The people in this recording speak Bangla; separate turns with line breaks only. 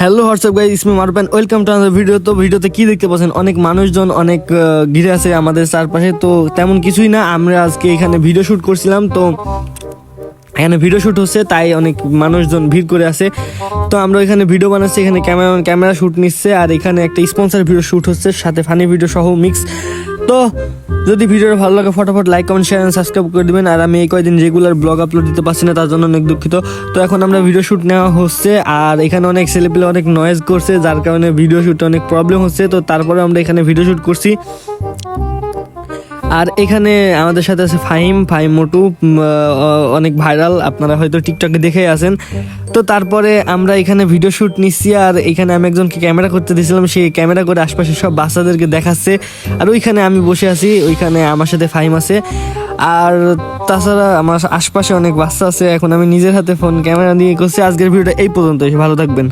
Hello WhatsApp guys, it's me Maruf, welcome to another video. তো ভিডিওতে কি দেখতে পাচ্ছেন, অনেক মানুষজন অনেক ঘিরে আছে আমাদের চারপাশে। তো তেমন কিছুই না, আমরা আজকে এখানে ভিডিও শ্যুট করছিলাম। তো এখানে ভিডিও শ্যুট হচ্ছে, তাই অনেক মানুষজন ভিড় করে আছে। তো আমরা এখানে ভিডিও বানাচ্ছি, এখানে ক্যামেরা শ্যুট নিচ্ছে, আর এখানে একটা স্পন্সর ভিডিও শ্যুট হচ্ছে, সাথে ফানি ভিডিও সহ মিক্স। তো যদি ভিডিওটা ভালো লাগে ফটাফট like, comment, share and subscribe করে দিবেন। আর আমি এই কয়েকদিন রেগুলার ব্লগ আপলোড দিতে পারছি না, তার জন্য অনেক দুঃখিত। তো এখন আমরা ভিডিও শ্যুট নেওয়া হচ্ছে, আর এখানে অনেক ছেলেপেলে অনেক নয়েজ করছে, যার কারণে ভিডিও শ্যুটে অনেক প্রবলেম হচ্ছে। তো তারপরে আমরা এখানে ভিডিও শ্যুট করছি। আর এখানে আমাদের সাথে আছে ফাহিম মোটু, অনেক ভাইরাল, আপনারা হয়তো টিকটকে দেখেই আছেন। তো তারপরে আমরা এখানে ভিডিও শ্যুট নিচ্ছি, আর এখানে আমি একজনকে ক্যামেরা করতে দিয়েছিলাম, সেই ক্যামেরা করে আশপাশে সব বাচ্চাদেরকে দেখাচ্ছে। আর ওইখানে আমি বসে আছি, ওইখানে আমার সাথে ফাহিম আছে। আর তাছাড়া আমার আশপাশে অনেক বাচ্চা আছে। এখন আমি নিজের হাতে ফোন ক্যামেরা নিয়ে করছি। আজকের ভিডিওটা এই পর্যন্ত, ভালো থাকবেন।